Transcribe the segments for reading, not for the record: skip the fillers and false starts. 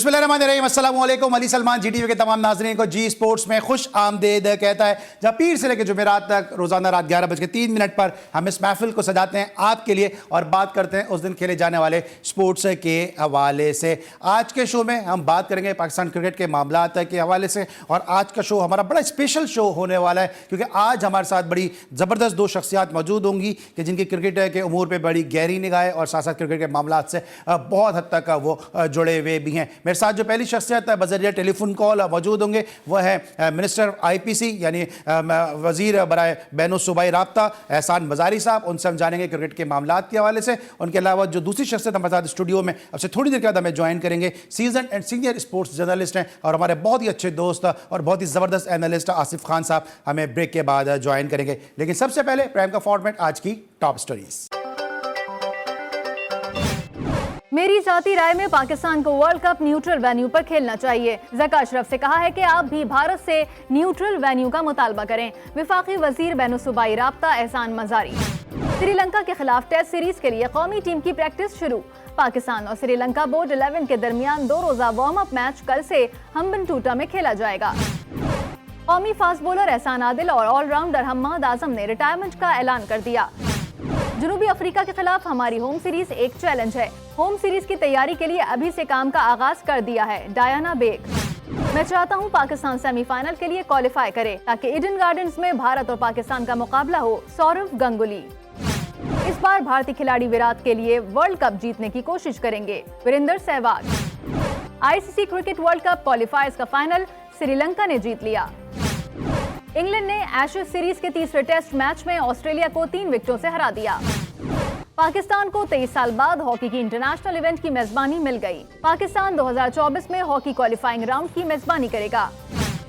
बिस्मिल्लाहिर्रहमानिर्रहीम, अस्सलाम वालेकुम। अली सलमान जीटीवी के तमाम नाज़रीन को जी स्पोर्ट्स में खुश आमदेद कहता है, जहाँ पीर से लेकर जुमेरात तक रोज़ाना रात 11:03 पर हम इस महफिल को सजाते हैं आपके लिए और बात करते हैं उस दिन खेले जाने वाले स्पोर्ट्स के हवाले से। आज के शो में हम बात करेंगे पाकिस्तान क्रिकेट के मामलात के हवाले से और आज का शो हमारा बड़ा स्पेशल शो होने वाला है क्योंकि आज हमारे साथ बड़ी ज़बरदस्त दो शख्सियात मौजूद होंगी कि जिनकी क्रिकेट के उमूर पर बड़ी गहरी निगाह है और साथ साथ क्रिकेट के मामलात से बहुत हद तक वो जुड़े हुए भी हैं। मेरे साथ जो पहली शख्सियत बज़रिया टेलीफोन कॉल मौजूद होंगे वो है मिनिस्टर आईपीसी यानी वज़ीर बराए बैनुल सूबाई राब्ता एहसान मज़ारी साहब। उनसे हम जानेंगे क्रिकेट के मामलात के हवाले से। उनके अलावा जो दूसरी शख्सियत हमारे साथ स्टूडियो में अब से थोड़ी देर के बाद हमें ज्वाइन करेंगे, season and senior sports journalist हैं और हमारे बहुत ही अच्छे दोस्त और बहुत ही ज़बरदस्त एनालिस्ट आसिफ खान साहब हमें ब्रेक के बाद ज्वाइन करेंगे। लेकिन सबसे पहले प्राइम का फॉर्मेट, आज की टॉप स्टोरीज। मेरी जाती राय में पाकिस्तान को वर्ल्ड कप न्यूट्रल वेन्यू पर खेलना चाहिए। ज़का अशरफ से कहा है कि आप भी भारत से न्यूट्रल वेन्यू का मुतालबा करें। वफाकी वजीर बैनुल सूबाई राब्ता एहसान मज़ारी। श्रीलंका के खिलाफ टेस्ट सीरीज के लिए कौमी टीम की प्रैक्टिस शुरू। पाकिस्तान और श्रीलंका बोर्ड 11 के दरमियान 2 रोज़ा वार्म अप मैच कल से हम्बनटोटा में खेला जाएगा। कौमी फास्ट बॉलर एहसान आदिल और ऑलराउंडर हम्माद आजम ने रिटायरमेंट का ऐलान कर दिया। जनूबी अफ्रीका के खिलाफ हमारी होम सीरीज एक चैलेंज है। होम सीरीज की तैयारी के लिए अभी से काम का आगाज कर दिया है डायना बेग। मैं चाहता हूं पाकिस्तान सेमीफाइनल के लिए क्वालिफाई करे ताकि ईडन गार्डन्स में भारत और पाकिस्तान का मुकाबला हो। सौरव गंगुली इस बार भारतीय खिलाड़ी विराट के लिए वर्ल्ड कप जीतने की कोशिश करेंगे। Virender Sehwag. ICC cricket world cup qualifiers का फाइनल श्रीलंका ने जीत लिया। इंग्लैंड ने एशेज सीरीज के तीसरे टेस्ट मैच में ऑस्ट्रेलिया को 3 विकेटों से हरा दिया। पाकिस्तान को 23 साल बाद हॉकी की इंटरनेशनल इवेंट की मेजबानी मिल गई। पाकिस्तान 2024 में हॉकी क्वालिफाइंग राउंड की मेजबानी करेगा।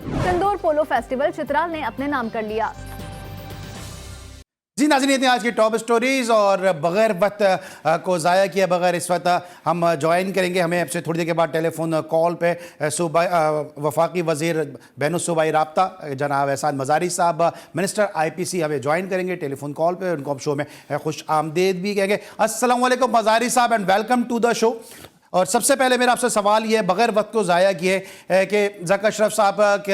चंदौर पोलो फेस्टिवल चित्राल ने अपने नाम कर लिया। जी नाज़रीन, ये थी आज की टॉप स्टोरीज और बगैर वक्त को ज़ाया किए बगैर इस वक्त हम ज्वाइन करेंगे हमें अब से थोड़ी देर के बाद टेलीफोन कॉल पे वफाकी वज़ीर बैनुल सूबाई राब्ता जनाब एहसान मज़ारी साहब मिनिस्टर आईपीसी हमें ज्वाइन करेंगे टेलीफोन कॉल पे। उनको हम शो में खुश आमदेद भी कहेंगे। अस्सलाम वालेकुम मज़ारी साहब and welcome to the show. और सबसे पहले मेरा आपसे सवाल ये है, बगैर वक्त को ज़ाया किए कि ज़का अशरफ साहब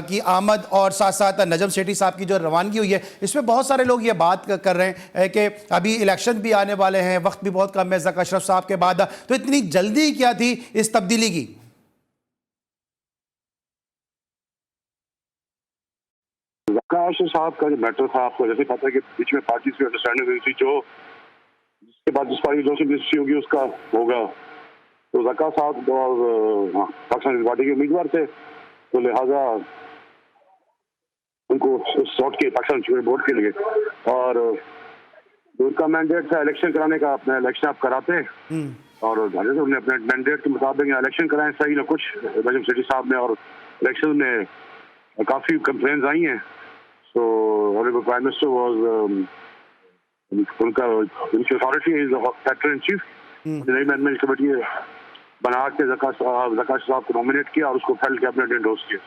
की आमद और साथ साथ नजम सेठी साहब की जो रवानगी हुई है, इसमें बहुत सारे लोग ये बात कर रहे हैं कि अभी इलेक्शन भी आने वाले हैं, वक्त भी बहुत कम है ज़का अशरफ साहब के बाद, तो इतनी जल्दी क्या थी इस तब्दीली की? ज़का अशरफ साहब का जो मैटर था, आपको जैसे पता है कि बीच में पार्टी से अंडरस्टैंडिंग हुई थी, जो जिसके बाद जिस पार्टी जो रजिस्ट्री होगी उसका होगा। तो ज़का साहब और पाकिस्तान पार्टी के उम्मीदवार थे, तो लिहाजा उनको सौट के पाकिस्तान बोर्ड के लिए और उनका मैंडेट था इलेक्शन कराने का। अपना इलेक्शन आप कराते हैं और उन्होंने अपने मैंडेट के मुताबिक इलेक्शन कराए, सही ना कुछ नजम सेठी साहब ने, और इलेक्शन में काफ़ी कंप्लेंट्स आई हैं। तो ऑनरेबल प्राइम मिनिस्टर वाज उनका उनकी authority is secretary in chief नई मैनेजमेंट कमेटी बना के ज़का साहब को नॉमिनेट किया और उसको फेल कैबिनेट एंडोर्स किया।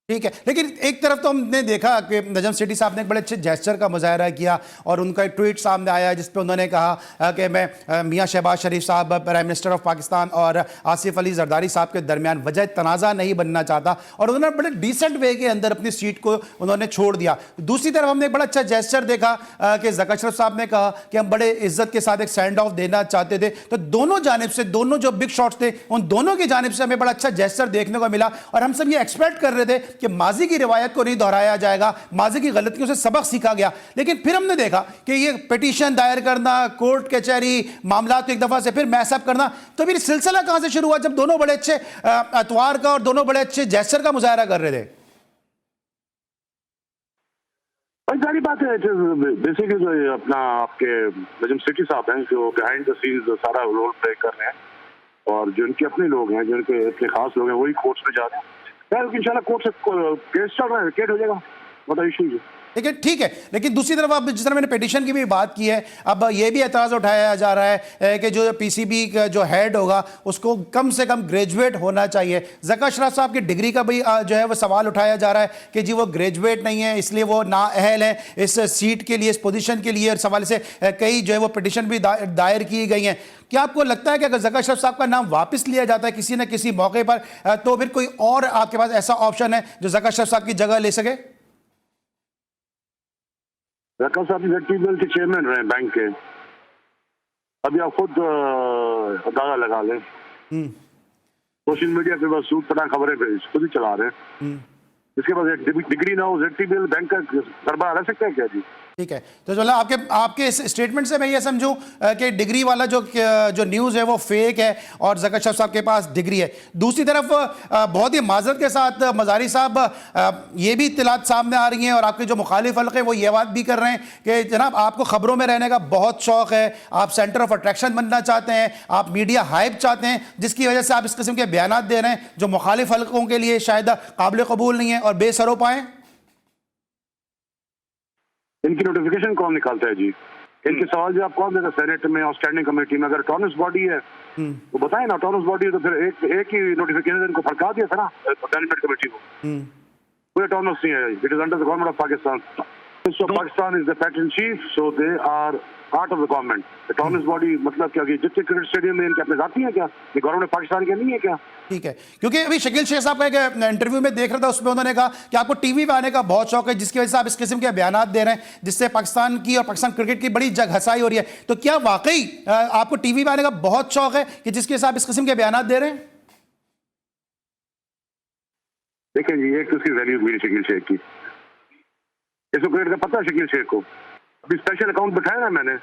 ठीक है, लेकिन एक तरफ तो हमने देखा कि नजम सेठी साहब ने एक बड़े अच्छे जेस्चर का मुजाहरा किया और उनका एक ट्वीट सामने आया जिस पे उन्होंने कहा कि मैं मियां शहबाज शरीफ साहब प्राइम मिनिस्टर ऑफ पाकिस्तान और आसिफ अली जरदारी साहब के दरमियान वजह तनाज़ा नहीं बनना चाहता, और उन्होंने बड़े डिसेंट वे के अंदर अपनी सीट को उन्होंने छोड़ दिया। दूसरी तरफ हमने एक बड़ा अच्छा जेस्चर देखा कि ज़का अशरफ साहब ने कहा कि हम बड़े इज्जत के साथ एक सेंड ऑफ देना चाहते थे। तो दोनों जानिब से, दोनों जो बिग शॉट्स थे उन दोनों की जानिब से हमें बड़ा अच्छा जेस्चर देखने को मिला और हम सब ये एक्सपेक्ट कर रहे थे कि माजी की रिवायत को नहीं दोहराया जाएगा, माजी की गलतियों से सबक सीखा गया। लेकिन फिर हमने देखा कि ये पिटीशन दायर करना, कोर्ट कचहरी मामला को एक दफा से फिर मैसअप करना, तो फिर सिलसिला कहां से शुरू हुआ जब दोनों बड़े अच्छे अतवार का और दोनों बड़े अच्छे जेस्चर का मुजाहरा कर रहे थे? सारी बात है बेसिकली जो अपना आपके नजम सेठी साहब हैं जो बिहाइंड द सीन्स सारा रोल प्ले कर रहे हैं और जो इनके अपने लोग हैं, जो इनके इतने खास लोग हैं, वही कोर्ट्स में जा रहे हैं। इंशाल्लाह कोर्ट से केस चल रहा है, केट हो जाएगा, बड़ा इशू है। लेकिन ठीक है, लेकिन दूसरी तरफ अब जिस तरह मैंने पिटीशन की भी बात की है, अब ये भी एतराज़ उठाया जा रहा है कि जो पीसीबी का जो हेड होगा उसको कम से कम ग्रेजुएट होना चाहिए। ज़का अशरफ साहब की डिग्री का भी जो है वो सवाल उठाया जा रहा है कि जी वो ग्रेजुएट नहीं है, इसलिए वो नाअहल है इस सीट के लिए, इस पोजीशन के लिए। और सवाल से कई जो है वो पिटीशन भी दायर की गई हैं। क्या आपको लगता है कि अगर ज़का अशरफ साहब का नाम वापस लिया जाता है किसी न किसी मौके पर, तो फिर कोई और आपके पास ऐसा ऑप्शन है जो ज़का अशरफ साहब की जगह ले सके? ज़का साहब ZTBL के चेयरमैन रहे बैंक के, अभी आप खुद अंदाजा लगा लें। सोशल मीडिया पे बस सूट पटा खबरें खुद ही चला रहे हैं। इसके बाद एक डिग्री ना हो ZTBL बैंक का सरबराह रह सकता है क्या जी? ठीक है, तो चलो आपके इस स्टेटमेंट से मैं ये समझूं कि डिग्री वाला जो न्यूज़ है वो फेक है और ज़का अशरफ साहब के पास डिग्री है। दूसरी तरफ बहुत ही माजरत के साथ मज़ारी साहब ये भी इत्तलात सामने आ रही हैं और आपके जो मुखालिफ हल्के वो ये बात भी कर रहे हैं कि जनाब आपको खबरों में रहने का बहुत शौक़ है, आप सेंटर ऑफ अट्रैक्शन बनना चाहते हैं, आप मीडिया हाइप चाहते हैं, जिसकी वजह से आप इस किस्म के बयानात दे रहे हैं जो मुखालिफ हल्कों के लिए शायद काबिल कबूल नहीं है और बेसरोपाए। इनकी नोटिफिकेशन कौन निकालता है जी? इनके सवाल जवाब कौन देगा सेनेट में और स्टैंडिंग कमेटी में? अगर ऑटोनमस बॉडी है तो बताएं ना, ऑटोनमस बॉडी है तो फिर एक ही नोटिफिकेशन इनको फड़का दिया था ना मैनेजमेंट कमेटी को। कोई ऑटोनमस नहीं है, it is under the government of Pakistan. So Pakistan is the pact in chief, so they are part of the government. Autonomous body मतलब क्या कि जितने क्रिकेट स्टेडियम में इनके अपने जाती है क्या? ये गवर्नमेंट पाकिस्तान के नहीं है क्या? ठीक है, क्योंकि अभी शकील शेख साहब का एक इंटरव्यू में देख रहा था, उसमें उन्होंने कहा कि आपको टीवी पे आने का बहुत शौक है, जिसकी वजह से आप इस किस्म के बयानात दे रहे हैं जिससे पाकिस्तान की और पाकिस्तान क्रिकेट की बड़ी जग हसाई हो रही है। तो क्या वाकई आपको टीवी पे आने का बहुत शौक है कि जिसकी वजह से आप इस किस्म के बयानात दे रहे हैं? देखिए जी, एक तो उसकी वैल्यू मेरी शकील शेख की, इसको क्रिकेट का पता है शकील शेख को। अभी स्पेशल अकाउंट बैठाया ना मैंने,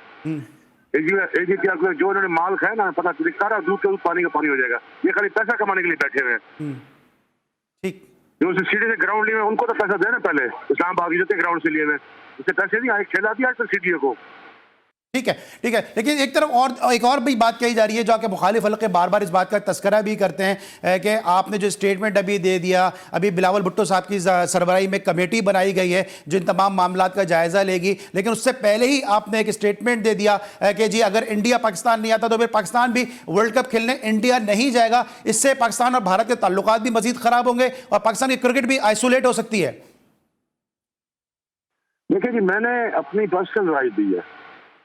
जो इन्होंने माल खाया ना, पता सारा दूध का दूध पानी का पानी हो जाएगा। ये खाली पैसा कमाने के लिए बैठे हुए हैं। ठीक, जो सीढ़ी से ग्राउंड लिए उनको तो पैसा देना पहले, इस्लामाबाद जितने ग्राउंड से लिए हुए उससे पैसे नहीं आए, खेला दिया तो सीढ़ी को। ठीक है, ठीक है, लेकिन एक तरफ और एक और भी बात कही जा रही है जो आपके मुखालिफ हल्के बार बार इस बात का तस्करा भी करते हैं कि आपने जो स्टेटमेंट अभी दे दिया, अभी बिलावल भुट्टो साहब की सरबराही में कमेटी बनाई गई है जो इन तमाम मामलात का जायजा लेगी, लेकिन उससे पहले ही आपने एक स्टेटमेंट दे दिया कि जी अगर इंडिया पाकिस्तान नहीं आता तो फिर पाकिस्तान भी वर्ल्ड कप खेलने इंडिया नहीं जाएगा, इससे पाकिस्तान और भारत के ताल्लुकात भी मजीद खराब होंगे और पाकिस्तान की क्रिकेट भी आइसोलेट हो सकती है। देखिए जी, मैंने अपनी पर्सनल राय दी है,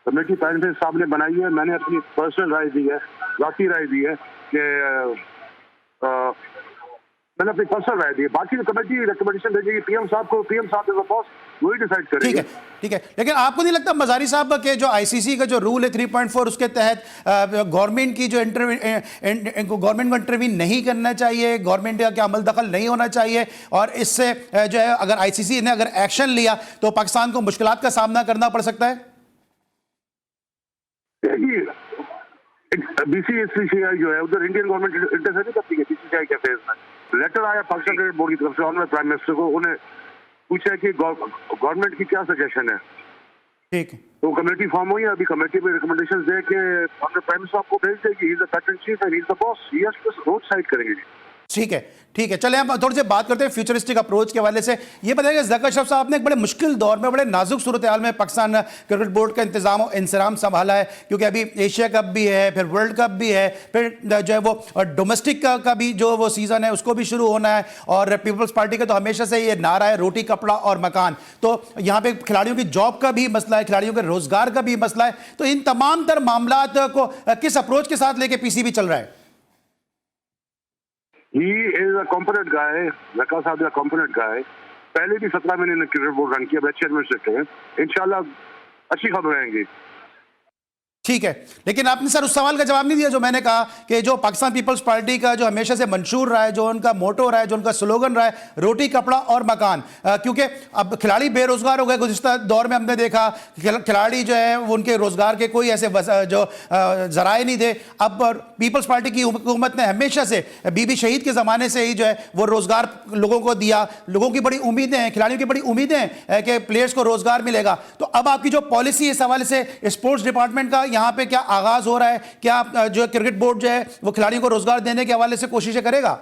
कमेटी प्रेसिडेंट साहब ने बनाई है, मैंने अपनी पर्सनल राय दी है, जाती राय दी है कि मैंने अपनी पर्सनल राय दी है। बाकी कमेटी रिकमेंडेशन भेजेगी पीएम साहब को, पीएम साहब इज द बॉस, वही डिसाइड करेंगे। ठीक है, ठीक है, लेकिन आपको नहीं लगता मज़ारी साहब के जो आईसीसी का जो रूल है 3.4 उसके तहत गवर्नमेंट की जो गवर्नमेंट को इंटरवीन नहीं करना चाहिए, गवर्नमेंट का अमल दखल नहीं होना चाहिए और इससे जो है अगर आईसीसी ने अगर एक्शन लिया तो पाकिस्तान को मुश्किलात का सामना करना पड़ सकता है? बीसीसीआई जो है उधर इंडियन गवर्नमेंट इंटरफेयर नहीं करती है बीसीसीआई के फेज में। लेटर आया पाकिस्तान क्रिकेट बोर्ड की तरफ से ऑनरेबल प्राइम मिनिस्टर को, उन्हें पूछा कि गवर्नमेंट की क्या सजेशन है। ठीक है, तो कमेटी फॉर्म हुई है, अभी कमेटी में रिकमेंडेशन दे के ऑनरेबल प्राइम मिनिस्टर आपको भेज देगी। He is the pattern chief and he is the boss, he has to road side करेंगे। ठीक है, ठीक है, चले हम थोड़ी सी बात करते हैं फ्यूचरिस्टिक अप्रोच के हवाले से। ये बताइए ज़का अशरफ साहब ने एक बड़े मुश्किल दौर में, बड़े नाजुक सूरत हाल में पाकिस्तान क्रिकेट बोर्ड का इंतजाम और इंसराम संभाला है, क्योंकि अभी एशिया कप भी है, फिर वर्ल्ड कप भी है, फिर जो है वो डोमेस्टिक का भी जो वो सीज़न है उसको भी शुरू होना है और पीपल्स पार्टी का तो हमेशा से ये नारा है रोटी कपड़ा और मकान। तो यहाँ पे खिलाड़ियों की जॉब का भी मसला है, खिलाड़ियों के रोजगार का भी मसला है। तो इन तमाम तर मामलात को किस अप्रोच के साथ लेके पीसीबी चल रहा है? He is a competent guy, Zaka साहब is a competent guy। पहले भी 17 महीने क्रिकेट बोर्ड रन किया, अच्छे एडमिनिस्ट्रेटर हैं, इंशाल्लाह अच्छी खबर आएंगी। ठीक है, लेकिन आपने सर उस सवाल का जवाब नहीं दिया जो मैंने कहा कि जो पाकिस्तान पीपल्स पार्टी का जो हमेशा से मंशूर रहा है, जो उनका मोटो रहा है, जो उनका स्लोगन रहा है, रोटी कपड़ा और मकान, क्योंकि अब खिलाड़ी बेरोजगार हो गए। गुज़िश्ता दौर में हमने देखा खिलाड़ी जो है उनके रोजगार के कोई ऐसे जो जराए नहीं थे। अब पीपल्स पार्टी की हुकूमत ने हमेशा से बीबी शहीद के ज़माने से ही जो है वो रोजगार लोगों को दिया। लोगों की बड़ी उम्मीदें हैं, खिलाड़ियों की बड़ी उम्मीदें हैं कि प्लेयर्स को रोजगार मिलेगा। तो अब आपकी जो पॉलिसी इस हवाले से स्पोर्ट्स डिपार्टमेंट का यहाँ पे क्या आगाज हो रहा है? क्या जो क्रिकेट बोर्ड जो है वो खिलाड़ियों को रोजगार देने के हवाले से कोशिशें करेगा?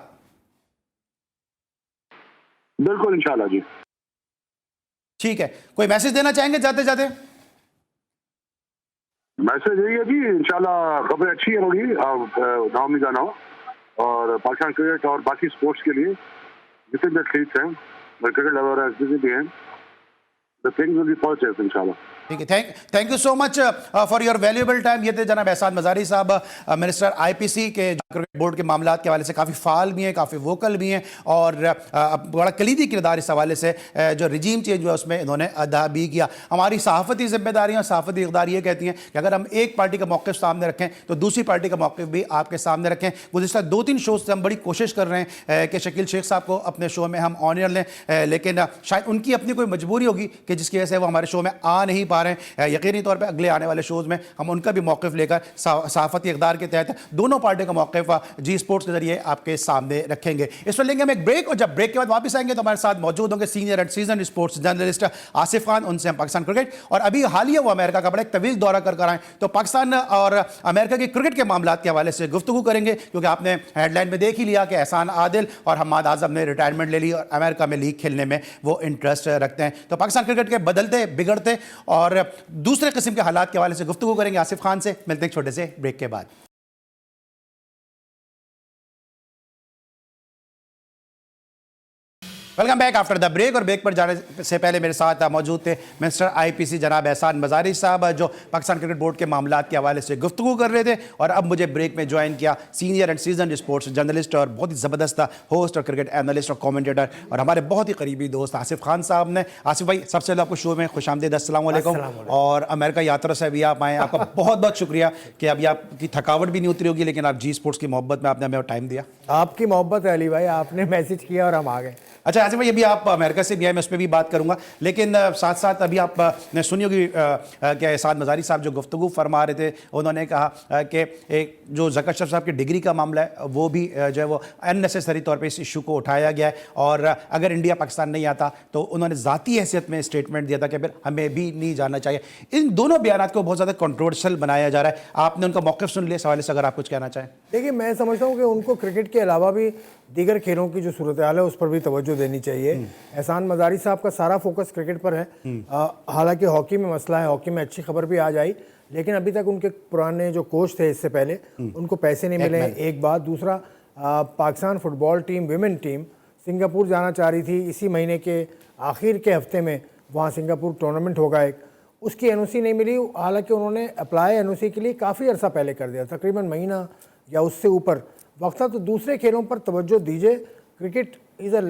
बिल्कुल इंशाल्लाह जी। ठीक है, कोई मैसेज देना चाहेंगे जाते जाते? मैसेज यही है जी, इंशाल्लाह खबरें अच्छी होगी, नाम नहीं जाना हो, और पाकिस्तान क्रिकेट और बाकी स्पोर्ट्स के लिए जितने भी एथलीट्स हैं, क्रिकेट लवर जितने भी हैं, the things will be positive इंशाल्लाह। ठीक है, thank you so much for your valuable time. ये थे जनाब एहसान मज़ारी साहब, मिनिस्टर आईपीसी के, क्रिकेट बोर्ड के मामलात के हवाले से काफ़ी फाल भी हैं, काफ़ी वोकल भी हैं, और बड़ा कलीदी किरदार इस हवाले से जो रिजीम चेंज हुआ उसमें इन्होंने अदा भी किया। हमारी सहाफ़ती जिम्मेदारियाँ और सहाफ़ती इक़दार ये कहती हैं कि अगर हम एक पार्टी का मौक़िफ़ सामने रखें तो दूसरी पार्टी का मौक़िफ़ भी आपके सामने रखें। गुज़िश्ता 2-3 शोज़ से हम बड़ी कोशिश कर रहे हैं कि शकील शेख साहब को अपने शो में हम ऑनर लें, लेकिन शायद उनकी अपनी कोई मजबूरी होगी कि जिसकी वजह से वो हमारे शो में आ नहीं पा रहे हैं। यकीनी तौर पे अगले आने वाले शोज़ में हम उनका भी मौक़िफ़ लेकर सहाफ़ती इक़दार के तहत दोनों पार्टियों का मौक़िफ़ जी स्पोर्ट्स के जरिए आपके सामने रखेंगे। इस पर लेंगे हम एक ब्रेक, और जब ब्रेक के बाद वापस आएंगे तो हमारे साथ मौजूद होंगे senior and season sports journalist Asif Khan. उनसे हम पाकिस्तान क्रिकेट और अभी हालिया वो अमेरिका का बड़ा एक तवील दौरा कर आए, तो पाकिस्तान और अमेरिका के क्रिकेट के मामलात के हवाले से गुफ्तगू करेंगे, क्योंकि आपने हेडलाइन में देख ही लिया कि एहसान आदिल और हम्माद आज़म ने रिटायरमेंट ले ली और अमेरिका में लीग खेलने में वो इंटरेस्ट रखते हैं। तो पाकिस्तान क्रिकेट के बदलते बिगड़ते और दूसरे किस्म के हालात के हवाले से गुफ्तगू करेंगे आसिफ खान से। मिलते हैं छोटे से ब्रेक के बाद। Welcome back after the break. और ब्रेक पर जाने से पहले मेरे साथ मौजूद थे मिनिस्टर आईपीसी जनाब एहसान मज़ारी साहब, जो पाकिस्तान क्रिकेट बोर्ड के मामलात के हवाले से गुफ्तगू कर रहे थे, और अब मुझे ब्रेक में ज्वाइन किया senior and season sports journalist और बहुत ही ज़बरदस्त होस्ट और क्रिकेट एनालिस्ट और कमेंटेटर और हमारे बहुत ही करीबी दोस्त आसिफ खान साहब ने। आसिफ भाई, सबसे पहले आपको शो में खुशामदीद, अस्सलाम वालेकुम। और अमेरिका यात्रा से अभी आप आए, आपका बहुत बहुत शुक्रिया कि अभी आपकी थकावट भी नहीं उतरी होगी, लेकिन आप जी स्पोर्ट्स की मोहब्बत में आपने हमें टाइम दिया। आपकी मोहब्बत है अली भाई, आपने मैसेज किया और हम आ गए। अच्छा आसिफ भाई, अभी आप अमेरिका से भी आए, मैं उस पर भी बात करूंगा, लेकिन साथ साथ अभी आप ने सुनी होगी कि एहसान मज़ारी साहब जो गुफ्तगू फरमा रहे थे, उन्होंने कहा कि एक जो ज़का अशरफ साहब की डिग्री का मामला है वो भी जो है वो अननेसेसरी तौर पे इस इशू को उठाया गया है, और अगर इंडिया पाकिस्तान नहीं आता तो उन्होंने ज़ाती हैसियत में स्टेटमेंट दिया था कि फिर हमें भी नहीं जाना चाहिए। इन दोनों बयान को बहुत ज़्यादा कंट्रोवर्शियल बनाया जा रहा है, आपने उनका मौक़िफ़ सुन लिया, इस हवाले से अगर आप कुछ कहना चाहें। देखिए, मैं समझता हूँ कि उनको क्रिकेट के अलावा भी दीगर खेलों की जो सूरत हाल है उस पर भी तवज्जो देनी चाहिए। एहसान मज़ारी साहब का सारा फोकस क्रिकेट पर है, हालांकि हॉकी में मसला है, हॉकी में अच्छी खबर भी आ जाए, लेकिन अभी तक उनके पुराने जो कोच थे इससे पहले उनको पैसे नहीं मिले, एक बात। दूसरा, Pakistan football team, women team Singapore जाना चाह रही थी, इसी महीने के आखिर के हफ्ते में वहाँ सिंगापुर टूर्नामेंट होगा एक, उसकी एनओसी नहीं मिली, हालांकि उन्होंने अप्लाई एनओसी के लिए काफ़ी अर्सा पहले कर दिया, तकरीबन महीना या उससे ऊपर वक्त था। तो दूसरे खेलों पर तवज्जो दीजिए, क्रिकेट इज़ अ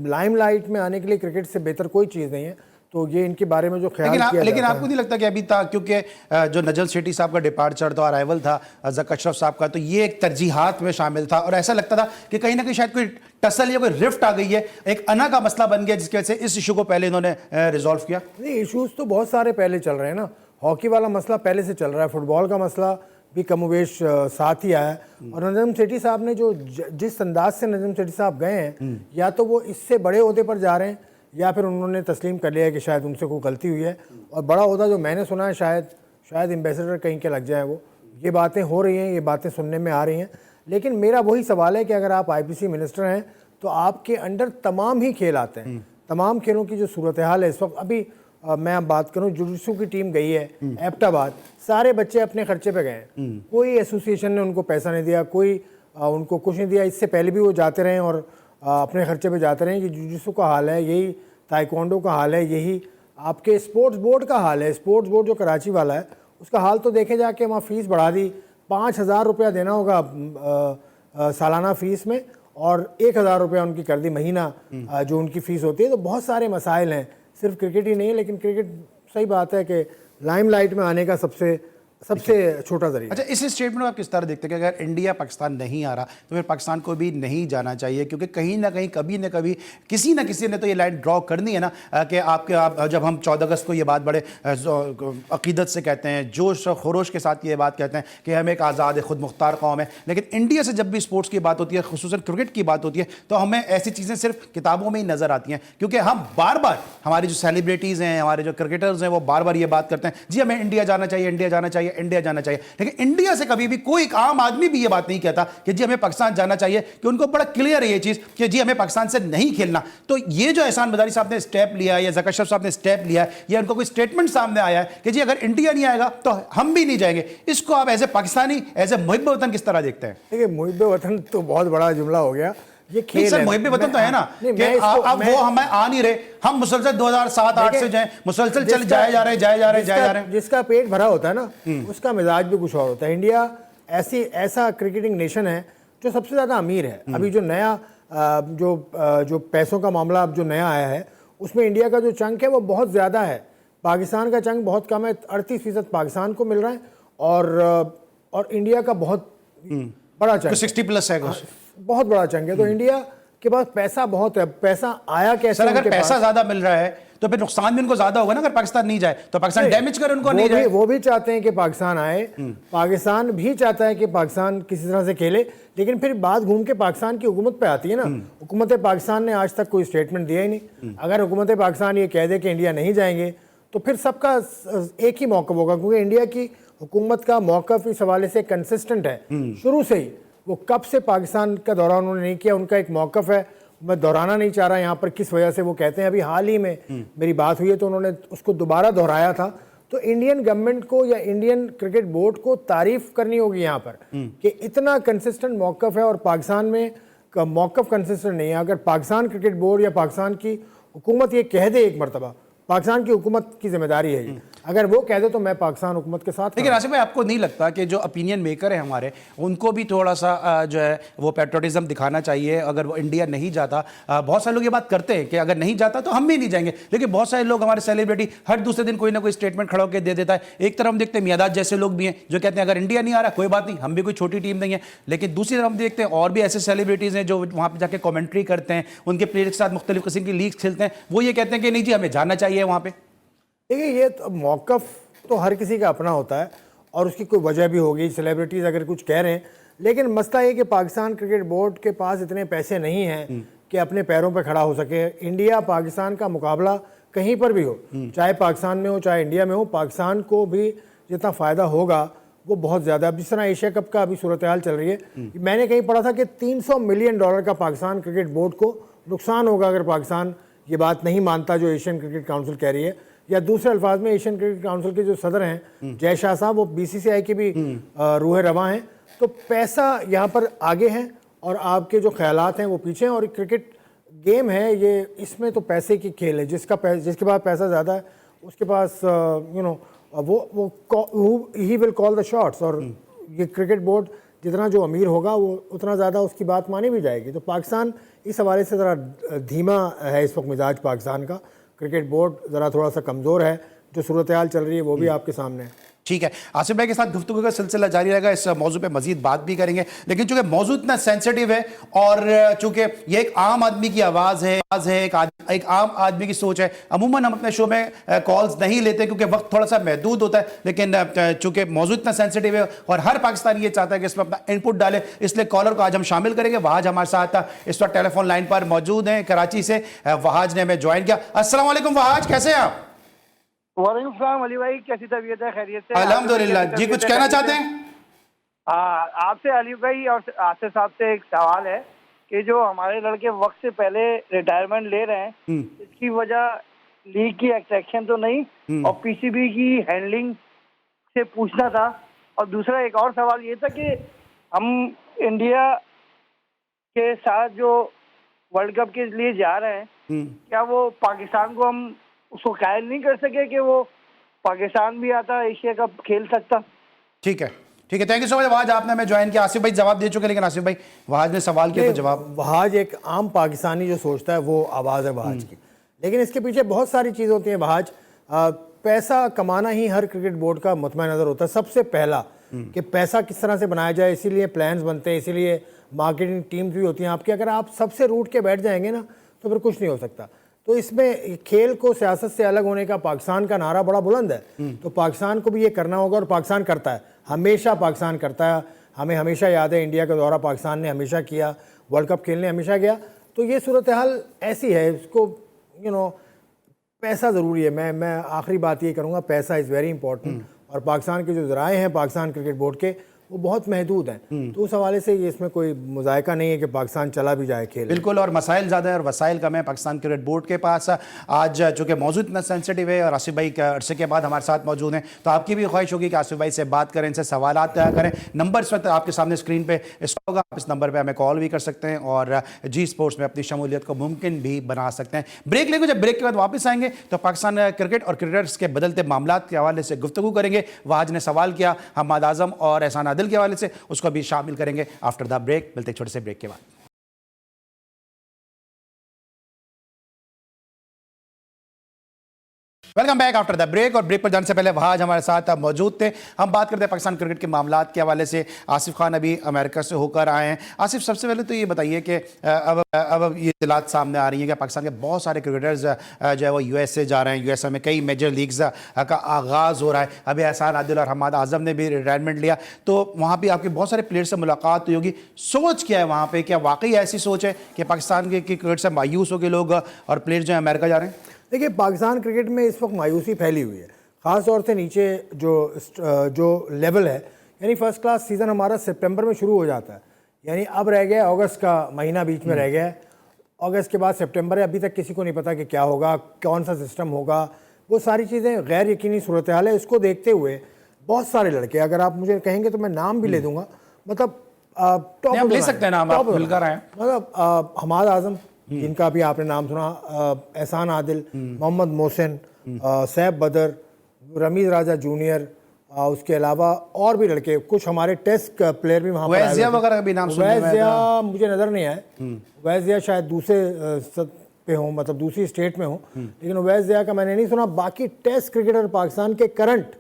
लाइमलाइट में आने के लिए क्रिकेट से बेहतर कोई चीज़ नहीं है। तो ये इनके बारे में जो ख्याल किया लेकिन जाता आपको नहीं लगता कि अभी तक, क्योंकि जो नजल सेठी साहब का डिपार्चर था, अराइवल था ज़का अशरफ साहब का, तो ये एक तरजीहात में शामिल था, और ऐसा लगता था कि कहीं ना कहीं शायद कोई टसल या कोई रिफ्ट आ गई है, एक अना का मसला बन गया, जिसकी वजह से इस इशू को पहले इन्होंने रिजॉल्व किया। नहीं, इशूज़ तो बहुत सारे पहले चल रहे हैं ना, हॉकी वाला मसला पहले से चल रहा है, फुटबॉल का मसला भी कमोवेश साथ ही आया है। और नजम सेठी साहब ने जो जिस अंदाज से नजम सेठी साहब गए हैं, या तो वो इससे बड़े ओहदे पर जा रहे हैं या फिर उन्होंने तस्लीम कर लिया है कि शायद उनसे कोई गलती हुई है, और बड़ा ओहदा जो मैंने सुना है शायद एम्बेसडर कहीं के लग जाए वो। ये बातें हो रही हैं, ये बातें सुनने में आ रही हैं, लेकिन मेरा वही सवाल है कि अगर आप आईपीसी मिनिस्टर हैं तो आपके अंडर तमाम ही खेल आते हैं, तमाम खेलों की जो सूरत हाल है इस वक्त। अभी मैं अब बात करूं, जुडिशु की टीम गई है एबटाबाद, सारे बच्चे अपने खर्चे पे गए, कोई एसोसिएशन ने उनको पैसा नहीं दिया, कोई उनको कुछ नहीं दिया। इससे पहले भी वो जाते रहे और अपने खर्चे पे जाते रहे। कि जुडिशु का हाल है यही, ताइक्वांडो का हाल है यही, आपके स्पोर्ट्स बोर्ड का हाल है। स्पोर्ट्स बोर्ड जो कराची वाला है उसका हाल तो देखे जाके, वहाँ फ़ीस बढ़ा दी, 5,000 रुपया देना होगा सालाना फ़ीस में, और 1,000 रुपया उनकी कर दी महीना जो उनकी फ़ीस होती है। तो बहुत सारे मसाइल हैं, सिर्फ क्रिकेट ही नहीं है, लेकिन क्रिकेट सही बात है कि लाइमलाइट में आने का सबसे छोटा जरिया। अच्छा, इस स्टेटमेंट में आप किस तरह देखते हैं कि अगर इंडिया पाकिस्तान नहीं आ रहा तो फिर पाकिस्तान को भी नहीं जाना चाहिए, क्योंकि कहीं ना कहीं कभी ना कभी किसी न किसी ने तो ये लाइन ड्रॉ करनी है ना, कि आप जब हम 14 अगस्त को ये बात बड़े अकीदत से कहते हैं, जोश और खरोश के साथ ये बात कहते हैं कि हम एक आज़ाद खुद मुख्तार कौम है, लेकिन इंडिया से जब भी स्पोर्ट्स की बात होती है, खुसूसन क्रिकेट की बात होती है, तो हमें ऐसी चीज़ें सिर्फ किताबों में ही नज़र आती हैं, क्योंकि हम बार बार, हमारी जो सेलिब्रिटीज़ हैं, हमारे जो क्रिकेटर्स हैं, वो बार बार ये बात करते हैं, जी हमें इंडिया जाना चाहिए, इंडिया जाना चाहिए। चाहिए, इंडिया जाना चाहिए। लेकिन इंडिया से कभी भी कोई एक आम आदमी भी ये बात नहीं कहता कि जी हमें पाकिस्तान जाना चाहिए, कि उनको बड़ा क्लियर है ये चीज कि जी हमें पाकिस्तान से नहीं खेलना। तो ये जो एहसान मदारी साहब ने स्टेप लिया या ज़का अशरफ साहब ने स्टेप लिया है, या उनको कोई स्टेटमेंट सामने आया है कि जी अगर इंडिया नहीं आएगा तो हम भी नहीं जाएंगे, इसको आप as a Pakistani, as a मुहिब वतन किस तरह देखते हैं? देखिए, मुहिब वतन तो बहुत बड़ा जुमला हो गया। ये खेल सर, है। मुहिब वतन तो है ना कि अब वो हमें आ नहीं रहे, हम मुसलसल 2007-8 से जाए, मुसलसल चल जाए जा रहे हैं। जिसका पेट भरा होता है ना, उसका मिजाज भी कुछ और होता है। इंडिया ऐसा क्रिकेटिंग नेशन है जो सबसे ज्यादा अमीर है। अभी जो नया जो पैसों का मामला अब जो नया आया है, उसमें इंडिया का जो चंक है वो बहुत ज्यादा है। पाकिस्तान का चंक बहुत कम है, 38% पाकिस्तान को मिल रहा है, और इंडिया का बहुत बड़ा चंक 60+ है, बहुत बड़ा चंक है। तो इंडिया के पास पैसा बहुत है। पैसा आया कैसे? सर अगर पैसा ज्यादा मिल रहा है तो फिर नुकसान भी उनको ज्यादा होगा ना। अगर पाकिस्तान नहीं जाए तो पाकिस्तान डैमेज करे उनको, नहीं जाए। वो भी चाहते हैं कि पाकिस्तान आए, पाकिस्तान भी चाहता है कि पाकिस्तान किसी तरह से खेले, लेकिन फिर बात घूम के पाकिस्तान की हुकूमत पे आती है ना। हुकूमत पाकिस्तान ने आज तक कोई स्टेटमेंट दिया ही नहीं। अगर हुकूमत पाकिस्तान ये कह दे कि इंडिया नहीं जाएंगे तो फिर सबका एक ही मौक़िफ़ होगा, क्योंकि इंडिया की हुकूमत का मौक़िफ़ इस हवाले से कंसिस्टेंट है शुरू से ही। वो कब से पाकिस्तान का दौरा उन्होंने नहीं किया, उनका एक मौक़िफ़ है। मैं दोहराना नहीं चाह रहा यहाँ पर किस वजह से वो कहते हैं। अभी हाल ही में मेरी बात हुई है तो उन्होंने उसको दोबारा दोहराया था। तो इंडियन गवर्नमेंट को या इंडियन क्रिकेट बोर्ड को तारीफ करनी होगी यहाँ पर कि इतना कंसिस्टेंट मौक़िफ़ है, और पाकिस्तान में मौक़िफ़ कंसिस्टेंट नहीं है। अगर पाकिस्तान क्रिकेट बोर्ड या पाकिस्तान की हुकूमत ये कह दे एक मरतबा, पाकिस्तान की हुकूमत की जिम्मेदारी है ये, अगर वो कह दे तो मैं पाकिस्तान हुकूमत के साथ। लेकिन आसिफ भाई, आपको नहीं लगता कि जो ओपिनियन मेकर है हमारे, उनको भी थोड़ा सा जो है वो पैट्रियटिज्म दिखाना चाहिए? अगर वो इंडिया नहीं जाता, बहुत सारे लोग ये बात करते हैं कि अगर नहीं जाता तो हम भी नहीं जाएंगे, लेकिन बहुत सारे लोग हमारे सेलिब्रिटी हर दूसरे दिन कोई ना कोई स्टेटमेंट खड़ा होकर दे देता है। एक तरफ हम देखते हैं मियादाद जैसे लोग भी हैं जो कहते हैं अगर इंडिया नहीं आ रहा कोई बात नहीं, हम भी कोई छोटी टीम नहीं है। लेकिन दूसरी तरफ हम देखते हैं और भी ऐसे सेलिब्रिटीज़ हैं जो वहाँ पर जाकर कॉमेंट्री करते हैं, उनके प्लेयर के साथ मुख्तलिफ किस्म की लीग्स खेलते हैं, वो ये कहते हैं कि नहीं जी हमें जाना चाहिए वहाँ पर। देखिए, ये तो मौक़िफ़ तो हर किसी का अपना होता है, और उसकी कोई वजह भी होगी। सेलिब्रिटीज़ अगर कुछ कह रहे हैं, लेकिन मसला ये कि पाकिस्तान क्रिकेट बोर्ड के पास इतने पैसे नहीं हैं कि अपने पैरों पर खड़ा हो सके। इंडिया पाकिस्तान का मुकाबला कहीं पर भी हो, चाहे पाकिस्तान में हो चाहे इंडिया में हो, पाकिस्तान को भी जितना फ़ायदा होगा वो बहुत ज़्यादा। अब जिस तरह एशिया कप का अभी सूरत हाल चल रही है, मैंने कहीं पढ़ा था कि $300 मिलियन का पाकिस्तान क्रिकेट बोर्ड को नुकसान होगा अगर पाकिस्तान ये बात नहीं मानता जो एशियन क्रिकेट काउंसिल कह रही है। या दूसरे अल्फाज में एशियन क्रिकेट काउंसिल के जो सदर हैं जय शाह साहब, वो BCCI के भी रूह रवां हैं। तो पैसा यहाँ पर आगे है और आपके जो ख्यालात हैं वो पीछे हैं, और क्रिकेट गेम है ये, इसमें तो पैसे की खेल है। जिसके पास पैसा ज़्यादा है उसके पास वो he will call the shots, और ये क्रिकेट बोर्ड जितना जो अमीर होगा वो उतना ज़्यादा उसकी बात मानी भी जाएगी। तो पाकिस्तान इस हवाले से ज़रा धीमा है इस वक्त मिजाज पाकिस्तान का। क्रिकेट बोर्ड ज़रा थोड़ा सा कमज़ोर है। जो सूरत हाल चल रही है वो भी आपके सामने है। ठीक है, आसिफ भाई के साथ गुफ्तगू का सिलसिला जारी रहेगा, इस मौजू पे मजीद बात भी करेंगे। लेकिन चूंकि मौजू इतना सेंसिटिव है और चूंकि ये एक आम आदमी की आवाज़ है, एक आम आदमी की सोच है, अमूमन हम अपने शो में कॉल्स नहीं लेते क्योंकि वक्त थोड़ा सा महदूद होता है। लेकिन चूंकि मौजू इतना सेंसिटिव है और हर पाकिस्तानी ये चाहता है कि इसमें अपना इनपुट डाले, इसलिए कॉलर को आज हम शामिल करेंगे। वहाज हमारे साथ इस वक्त टेलीफोन लाइन पर मौजूद हैं, कराची से वहाज ने हमें ज्वाइन किया। अस्सलाम वालेकुम वहाज, कैसे हैं आप? वालेकुम सलाम अली भाई, कैसी तबीयत है? खैरियत से? अल्हम्दुलिल्लाह जी। कुछ कहना चाहते हैं? आपसे अली भाई और आसिफ साहब से एक सवाल है कि जो हमारे लड़के वक्त से पहले रिटायरमेंट ले रहे हैं, इसकी वजह लीग की एक्सट्रैक्शन तो नहीं और PCB की हैंडलिंग से पूछना था। और दूसरा एक और सवाल ये था कि हम इंडिया के साथ जो वर्ल्ड कप के लिए जा रहे हैं, क्या वो पाकिस्तान को हम उसको कायल नहीं कर सके कि वो पाकिस्तान भी आता एशिया कप खेल सकता? ठीक है, ठीक है, thank you so much Wahaj, आपने हमें ज्वाइन किया। आसिफ भाई जवाब दे चुके, लेकिन आसिफ भाई वहाज ने सवाल किया तो जवाब। वहाज एक आम पाकिस्तानी जो सोचता है वो आवाज़ है वहाज की, लेकिन इसके पीछे बहुत सारी चीज़ होती हैं। वहाज पैसा कमाना ही हर क्रिकेट बोर्ड का मुतमईन नज़र होता है सबसे पहला, कि पैसा किस तरह से बनाया जाए। इसीलिए प्लान्स बनते हैं, इसीलिए मार्केटिंग टीम्स भी होती हैं आपकी। अगर आप सबसे रूट के बैठ जाएंगे ना तो फिर कुछ नहीं हो सकता। तो इसमें खेल को सियासत से अलग होने का पाकिस्तान का नारा बड़ा बुलंद है, तो पाकिस्तान को भी ये करना होगा और पाकिस्तान करता है, हमेशा पाकिस्तान करता है। हमें हमेशा याद है इंडिया का दौरा पाकिस्तान ने हमेशा किया, वर्ल्ड कप खेलने हमेशा गया। तो ये सूरत हाल ऐसी है, इसको पैसा ज़रूरी है। मैं आखिरी बात ये करूँगा, पैसा इज़ वेरी इंपॉर्टेंट। और पाकिस्तान के जो ज़राए हैं पाकिस्तान क्रिकेट बोर्ड के वो बहुत महदूद हैं। तो उस हवाले से ये इसमें कोई मुज़ायका नहीं है कि पाकिस्तान चला भी जाए खेल। बिल्कुल, और मसाइल ज़्यादा है और वसाइल कम है पाकिस्तान क्रिकेट बोर्ड के पास। आज चूँकि मौजूद इतना सेंसिटिव है और आसिफ भाई के अरसे के बाद हमारे साथ मौजूद हैं, तो आपकी भी ख्वाहिश होगी कि आसिफ भाई से बात करें, इनसे सवालात करें। नंबर इस वक्त आपके सामने स्क्रीन पे होगा, आप इस नंबर पर हमें कॉल भी कर सकते हैं और जी स्पोर्ट्स में अपनी शमूलियत को मुमकिन भी बना सकते हैं। ब्रेक लेंगे, जब ब्रेक के बाद वापस आएंगे तो पाकिस्तान क्रिकेट और क्रिकेटर्स के बदलते मामलात के हवाले से गुफ्तगू करेंगे। वाज ने सवाल किया हम्माद आजम और एहसान आदिल के हवाले से, उसको भी शामिल करेंगे आफ्टर द ब्रेक। मिलते हैं छोटे से ब्रेक के बाद। Welcome back after the break. और ब्रेक पर जाने से पहले वहाज हमारे साथ मौजूद थे। हम बात करते हैं पाकिस्तान क्रिकेट के मामलात के हवाले से। आसिफ खान अभी अमेरिका से होकर आए हैं। आसिफ, सबसे पहले तो ये बताइए कि अब ये इत्तलात सामने आ रही है कि पाकिस्तान के बहुत सारे क्रिकेटर्स जो है वो यूएसए जा रहे हैं। यूएसए में कई मेजर लीग्स का आगाज़ हो रहा है। अभी एहसान आदिल और हम्माद आजम ने भी रिटायरमेंट लिया, तो वहाँ भी आपके बहुत सारे प्लेयर से मुलाकात हुई होगी। सोच क्या है वहाँ पर? क्या वाकई ऐसी सोच है कि पाकिस्तान के क्रिकेट से मायूस हो के लोग और प्लेयर जो है अमेरिका जा रहे हैं? देखिए, पाकिस्तान क्रिकेट में इस वक्त मायूसी फैली हुई है, ख़ास तौर से नीचे जो लेवल है। यानी फ़र्स्ट क्लास सीज़न हमारा सितंबर में शुरू हो जाता है, यानी अब रह गया अगस्त का महीना बीच में रह गया है। अगस्त के बाद सितंबर है, अभी तक किसी को नहीं पता कि क्या होगा, कौन सा सिस्टम होगा, वो सारी चीज़ें गैर यकीनी सूरत हाल है। इसको देखते हुए बहुत सारे लड़के, अगर आप मुझे कहेंगे तो मैं नाम भी ले दूँगा, मतलब टॉप ले सकते हैं नाम, आप मिलकर आए। मतलब हम्माद आजम, जिनका भी आपने नाम सुना, एहसान आदिल, मोहम्मद मोहसिन, सैफ बदर, रमीज़ राजा जूनियर, उसके अलावा और भी लड़के, कुछ हमारे टेस्ट प्लेयर भी वहाँ पर आए वैज़िया वगैरह भी नाम सुनने में वैज़िया मुझे नज़र नहीं आए। वैज़िया शायद दूसरे पे हों, मतलब दूसरी स्टेट में हों, लेकिन वैज़िया का मैंने नहीं सुना। बाकी टेस्ट क्रिकेटर पाकिस्तान के करंट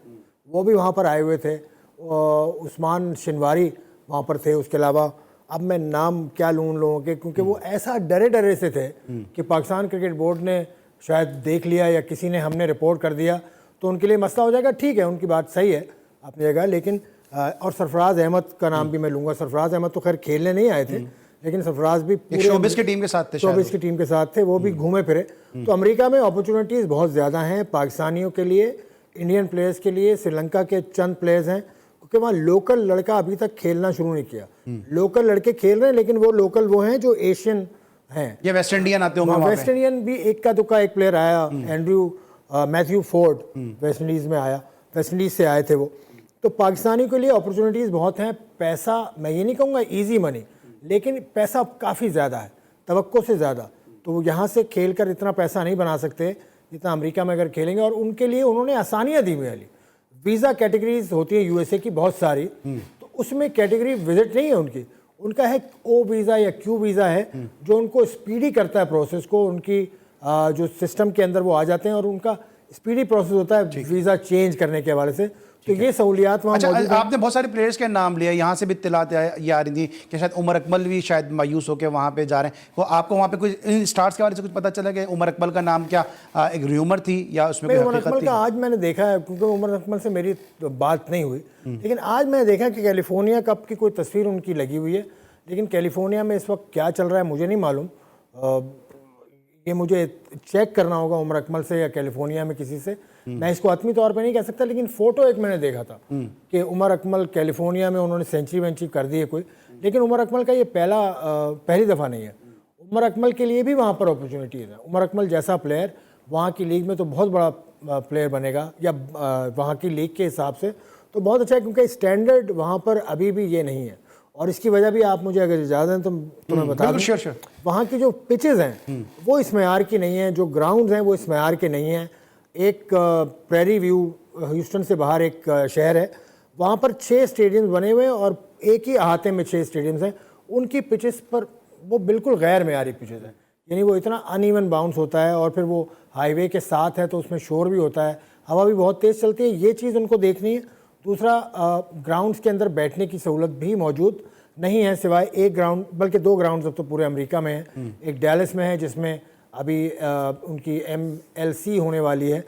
वो भी वहाँ पर आए हुए थे। उस्मान शिनवारी वहाँ पर थे। उसके अलावा अब मैं नाम क्या लूँ उन लोगों के, क्योंकि वो ऐसा डरे से थे कि पाकिस्तान क्रिकेट बोर्ड ने शायद देख लिया या किसी ने, हमने रिपोर्ट कर दिया तो उनके लिए मसला हो जाएगा। ठीक है, उनकी बात सही है अपनी जगह, लेकिन और सरफराज अहमद का नाम भी मैं लूँगा। सरफराज अहमद तो खैर खेलने नहीं आए थे, लेकिन सरफराज भी शोबिस की टीम के साथ थे, शोबिस की टीम के साथ थे, वो भी घूमे फिरे। तो अमेरिका में अपॉर्चुनिटीज़ बहुत ज़्यादा हैं पाकिस्तानियों के लिए, इंडियन प्लेयर्स के लिए। श्रीलंका के चंद प्लेयर्स हैं, क्योंकि वहाँ लोकल लड़का अभी तक खेलना शुरू नहीं किया। लोकल लड़के खेल रहे हैं, लेकिन वो लोकल वो हैं जो एशियन हैं। ये वेस्ट इंडियन आते होंगे। वेस्ट इंडियन भी एक का दुक्का एक प्लेयर आया, मैथ्यू फोर्ड, वेस्ट इंडीज़ में आया, वेस्ट इंडीज़ से आए थे वो। तो पाकिस्तानी के लिए अपॉर्चुनिटीज़ बहुत हैं। पैसा मैं ये नहीं कहूँगा ईजी मनी, लेकिन पैसा काफ़ी ज़्यादा है, तवक्को से ज़्यादा। तो वो यहाँ से खेल कर इतना पैसा नहीं बना सकते जितना अमेरिका में अगर खेलेंगे। और उनके लिए उन्होंने आसानियाँ दी हुई हैं। वीज़ा कैटेगरीज होती है यूएसए की बहुत सारी, तो उसमें कैटेगरी विजिट नहीं है उनकी। उनका है ओ वीज़ा या क्यू वीज़ा है, जो उनको स्पीडी करता है प्रोसेस को। उनकी जो सिस्टम के अंदर वो आ जाते हैं और उनका स्पीडी प्रोसेस होता है वीज़ा चेंज करने के हवाले से। तो ये सहूलियात वहाँ मौजूद हैं। आपने बहुत सारे प्लेयर्स के नाम लिए, यहाँ से भी इत्तलात ये आ रही थी कि शायद उमर अकमल भी शायद मायूस होकर वहाँ पे जा रहे हैं। वो आपको वहाँ पे कुछ इन स्टार्स के बारे से कुछ पता चला कि उमर अकमल का नाम क्या एक र्यूमर थी या उसमें कोई उमर हकीकत अकमल थी? का आज मैंने देखा है, क्योंकि उमर अकमल से मेरी बात नहीं हुई, लेकिन आज मैंने देखा कि कैलिफोर्निया कप की कोई तस्वीर उनकी लगी हुई है। लेकिन कैलिफोर्निया में इस वक्त क्या चल रहा है मुझे नहीं मालूम। ये मुझे चेक करना होगा उमर अकमल से या कैलिफोर्निया में किसी से। मैं इसको हतमी तौर पे नहीं कह सकता, लेकिन फ़ोटो एक मैंने देखा था कि उमर अकमल कैलिफोर्निया में उन्होंने सेंचुरी वेंचुरी कर दी है कोई। लेकिन उमर अकमल का ये पहली दफ़ा नहीं है। उमर अकमल के लिए भी वहाँ पर अपॉर्चुनिटीज़ है। उमर अकमल जैसा प्लेयर वहाँ की लीग में तो बहुत बड़ा प्लेयर बनेगा, या वहाँ की लीग के हिसाब से तो बहुत अच्छा है, क्योंकि स्टैंडर्ड वहाँ पर अभी भी ये नहीं है। और इसकी वजह भी आप मुझे अगर इजाज़त दें तो मैं बता दूं, वहाँ की जो पिचेस हैं वो इस मेयार की नहीं है, जो ग्राउंड्स हैं वो इस मेयार के नहीं हैं। एक प्रेरी व्यू ह्यूस्टन से बाहर एक शहर है, वहाँ पर 6 स्टेडियम्स बने हुए हैं और एक ही अहाते में 6 स्टेडियम्स हैं। उनकी पिचेस पर वो बिल्कुल गैर मेयारी पिचेस हैं, यानी वो इतना अनइवन बाउंस होता है और फिर वो हाईवे के साथ है तो उसमें शोर भी होता है, हवा भी बहुत तेज़ चलती है। ये चीज़ उनको देखनी है। दूसरा, ग्राउंड्स के अंदर बैठने की सहूलत भी मौजूद नहीं है, सिवाय एक ग्राउंड, बल्कि 2 ग्राउंड्स अब तो पूरे अमेरिका में हैं। एक डैलस में है जिसमें अभी उनकी MLC होने वाली है,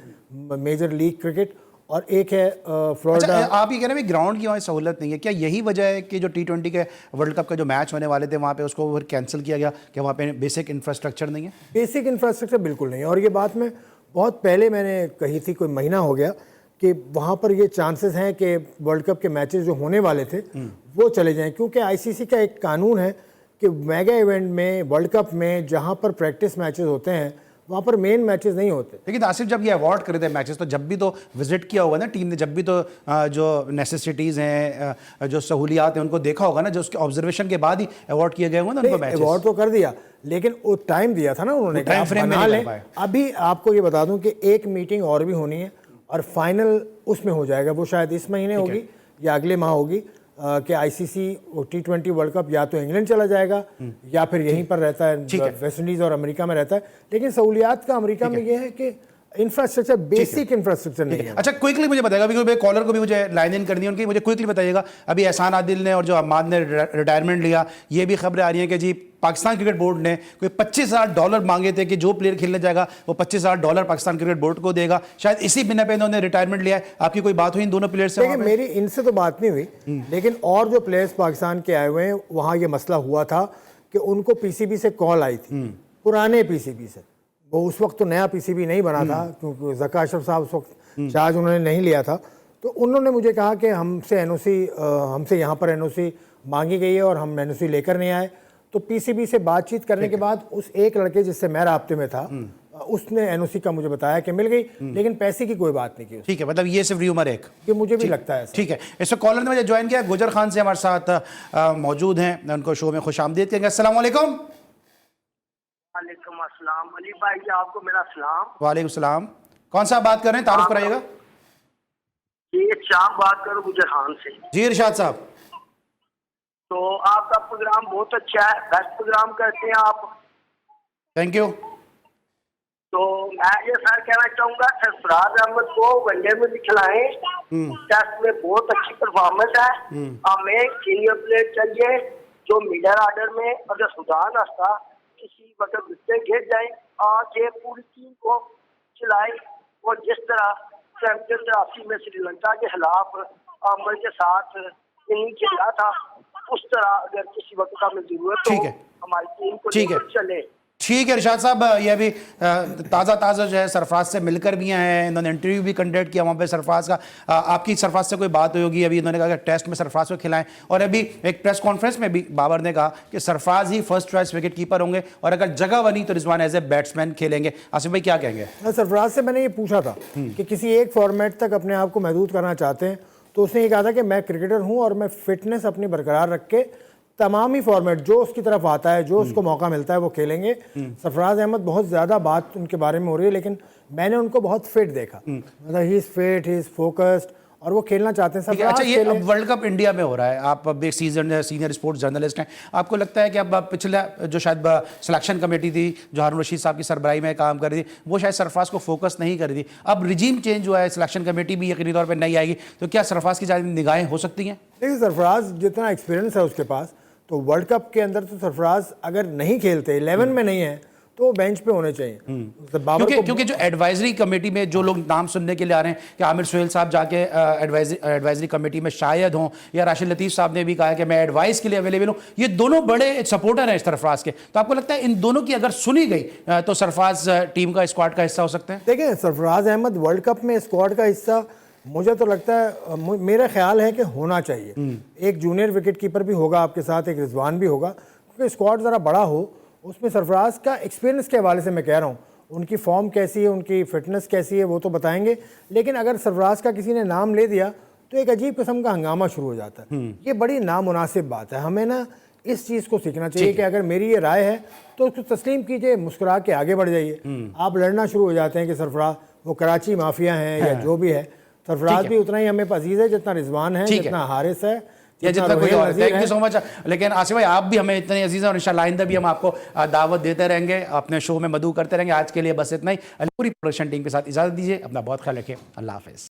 मेजर लीग क्रिकेट, और एक है फ्लोरिडा। आप ये कह रहे हैं ग्राउंड की वहाँ सहूलत नहीं है, क्या यही वजह है कि जो T20 के वर्ल्ड कप का जो मैच होने वाले थे वहाँ पे उसको फिर कैंसिल किया गया कि वहाँ पे बेसिक इंफ्रास्ट्रक्चर नहीं है? बेसिक इंफ्रास्ट्रक्चर बिल्कुल नहीं है। और ये बात मैं बहुत पहले मैंने कही थी, कोई महीना हो गया, कि वहाँ पर ये चांसेस हैं कि वर्ल्ड कप के मैचेस जो होने वाले थे वो चले जाएं, क्योंकि आईसीसी का एक कानून है कि मेगा इवेंट में, वर्ल्ड कप में जहाँ पर प्रैक्टिस मैचेस होते हैं वहाँ पर मेन मैचेस नहीं होते। लेकिन आसिफ जब ये अवार्ड करे थे मैचेस, तो जब भी तो विजिट किया होगा ना टीम ने, जब भी तो जो नेसेसिटीज़ हैं, जो सहूलियात हैं, उनको देखा होगा ना, जो उसके ऑब्जर्वेशन के बाद ही अवार्ड किए गए होंगे ना उनको मैचेस। अवार्ड तो कर दिया, लेकिन वो टाइम दिया था ना उन्होंने, टाइम फ्रेम में नहीं कर पाए। अभी आपको ये बता दूं कि एक मीटिंग और भी होनी है और फाइनल उसमें हो जाएगा, वो शायद इस महीने होगी या अगले माह होगी, कि आईसीसी T20 वर्ल्ड कप या तो इंग्लैंड चला जाएगा या फिर यहीं पर रहता है, वेस्ट इंडीज और अमेरिका में रहता है। लेकिन सहूलियात का अमेरिका में ये है कि इंफ्रास्ट्रक्चर, बेसिक इंफ्रास्ट्रक्चर नहीं है। अच्छा, क्विकली मुझे बताएगा, अभी कॉलर को भी मुझे लाइन इन करनी है उनकी, मुझे क्विकली बताइएगा, अभी एहसान आदिल ने और जो अम्माद ने रिटायरमेंट लिया, ये भी खबरें आ रही हैं कि जी पाकिस्तान क्रिकेट बोर्ड ने कोई $25,000 मांगे थे कि जो प्लेयर खेलने जाएगा वो $25,000 पाकिस्तान क्रिकेट बोर्ड को देगा, शायद इसी बिना पे इन्होंने रिटायरमेंट लिया है। आपकी कोई बात हुई इन दोनों प्लेयर से? देखिए, मेरी इनसे तो बात नहीं हुई, लेकिन और जो प्लेयर्स पाकिस्तान के आए हुए हैं वहाँ ये मसला हुआ था कि उनको पीसीबी से कॉल आई थी, पुराने पीसीबी से। वो उस वक्त तो नया पीसीबी नहीं बना था, क्योंकि ज़का अशरफ साहब उस वक्त चार्ज उन्होंने नहीं लिया था। तो उन्होंने मुझे कहा कि हमसे यहाँ पर एनओसी मांगी गई है और हम एनओसी लेकर नहीं आए। तो पीसीबी से बातचीत करने के बाद उस एक लड़के जिससे मैं राब्ते में था, उसने एनओसी का मुझे बताया कि मिल गई, लेकिन पैसे की कोई बात नहीं की। ठीक है, मतलब ये सिर्फ र्यूमर है कि मुझे भी लगता है। ठीक है, इस कॉलर ने मुझे ज्वाइन किया, गुजर खान से हमारे साथ मौजूद हैं, उनको शो में खुशामदीद कहेंगे। अस्सलाम वालेकुम। वालेकुम अस्सलाम। अली भाई आपको मेरा सलाम। वालेकुम सलाम। कौन सा बात कर रहे हैं, तारुफ कराइएगा। ये शाम बात करो गुजर खान से। जी इरशाद साहब। तो आपका प्रोग्राम बहुत अच्छा है, बेस्ट प्रोग्राम करते हैं आप। Thank you. तो मैं ये सर कहना चाहूंगा, सरफराज अहमद को वनडे में भी खिलाएं, टेस्ट में बहुत अच्छी परफॉर्मेंस है। हमें सीनियर प्लेयर चाहिए जो मिडल ऑर्डर में अगर खुदा नाश्ता किसी वक्त विकेट गिर जाए, आज ये पूरी टीम को चलाए, और जिस तरह चैंपियन 83 में श्रीलंका के खिलाफ आमर के साथ इनिंग खेला था, उस तरह अगर किसी वक्त हमें जरूरत हो हमारी टीम को लेकर चले। ठीक है इरशाद साहब, ये अभी ताज़ा जो है सरफराज से मिलकर भी हैं, इन्होंने इंटरव्यू भी कंडक्ट किया वहाँ पे सरफराज का। आपकी सरफराज से कोई बात हुई होगी, अभी इन्होंने कहा कि टेस्ट में सरफराज को खिलाएं, और अभी एक प्रेस कॉन्फ्रेंस में भी बाबर ने कहा कि सरफराज ही फर्स्ट चॉइस विकेट कीपर होंगे और अगर जगह बनी तो रिजवान एज ए बैट्समैन खेलेंगे। आसिफ भाई क्या कहेंगे? सरफराज से मैंने ये पूछा था कि किसी एक फॉर्मेट तक अपने आप को महदूद करना चाहते हैं, तो उसने ये कहा था कि मैं क्रिकेटर हूँ और मैं फिटनेस अपनी बरकरार रख के तमाम ही फॉर्मेट जो उसकी तरफ आता है, जो उसको मौका मिलता है वो खेलेंगे। सरफराज अहमद बहुत ज़्यादा बात उनके बारे में हो रही है, लेकिन मैंने उनको बहुत फिट देखा, मतलब he is fit, he is focused, और वो खेलना चाहते हैं। अच्छा, ये अब वर्ल्ड कप इंडिया में हो रहा है, आप अब एक सीनियर स्पोर्ट्स जर्नलिस्ट हैं, आपको लगता है कि अब पिछला जो शायद सिलेक्शन कमेटी थी जो हारून रशीद साहब की सरबराही में काम कर रही थी, वो शायद सरफराज को फोकस नहीं कर रही थी, अब रिजीम चेंज हुआ है, सिलेक्शन कमेटी भी यकीनी तौर पर नहीं आएगी, तो क्या सरफराज की जानिब निगाहें हो सकती हैं? देखिए, सरफराज जितना एक्सपीरियंस है उसके पास, तो वर्ल्ड कप के अंदर तो सरफराज अगर नहीं खेलते, 11 में नहीं है, तो वो बेंच पे होने चाहिए। क्योंकि जो एडवाइजरी कमेटी में जो लोग नाम सुनने के लिए आ रहे हैं कि आमिर सुहेल साहब जाके एडवाइजरी कमेटी में शायद हों, या राशिद लतीफ़ साहब ने भी कहा कि मैं एडवाइस के लिए अवेलेबल हूं, ये दोनों बड़े सपोर्टर हैं सरफराज के, तो आपको लगता है इन दोनों की अगर सुनी गई तो सरफराज टीम का, स्क्वाड का हिस्सा हो सकते हैं? देखिए, सरफराज अहमद वर्ल्ड कप में स्क्वाड का हिस्सा मुझे तो लगता है, मेरा ख्याल है कि होना चाहिए। एक जूनियर विकेट कीपर भी होगा आपके साथ, एक रिजवान भी होगा, क्योंकि स्क्वाड ज़रा बड़ा हो, उसमें सरफराज का एक्सपीरियंस के हवाले से मैं कह रहा हूँ, उनकी फॉर्म कैसी है, उनकी फिटनेस कैसी है, वो तो बताएंगे, लेकिन अगर सरफराज का किसी ने नाम ले दिया तो एक अजीब किस्म का हंगामा शुरू हो जाता है। ये बड़ी नामुनासिब बात है, हमें ना इस चीज़ को सीखना चाहिए कि अगर मेरी ये राय है तो उसको तस्लीम कीजिए, मुस्कुरा के आगे बढ़ जाइए। आप लड़ना शुरू हो जाते हैं कि सरफराज वो कराची माफिया हैं या जो भी है, सरफराज भी उतना ही हमें अजीज है जितना रिजवान है, जितना हारिस है, या जितना कोई और। Thank you so much. लेकिन आसिफ भाई, आप भी हमें इतने अजीज हैं और इंशाल्लाह आइंदा भी हम आपको दावत देते रहेंगे, अपने शो में मदऊ करते रहेंगे। आज के लिए बस इतना ही। पूरी प्रोडक्शन टीम के साथ इजाजत दीजिए, अपना बहुत ख्याल रखिए, अल्लाह हाफिज़।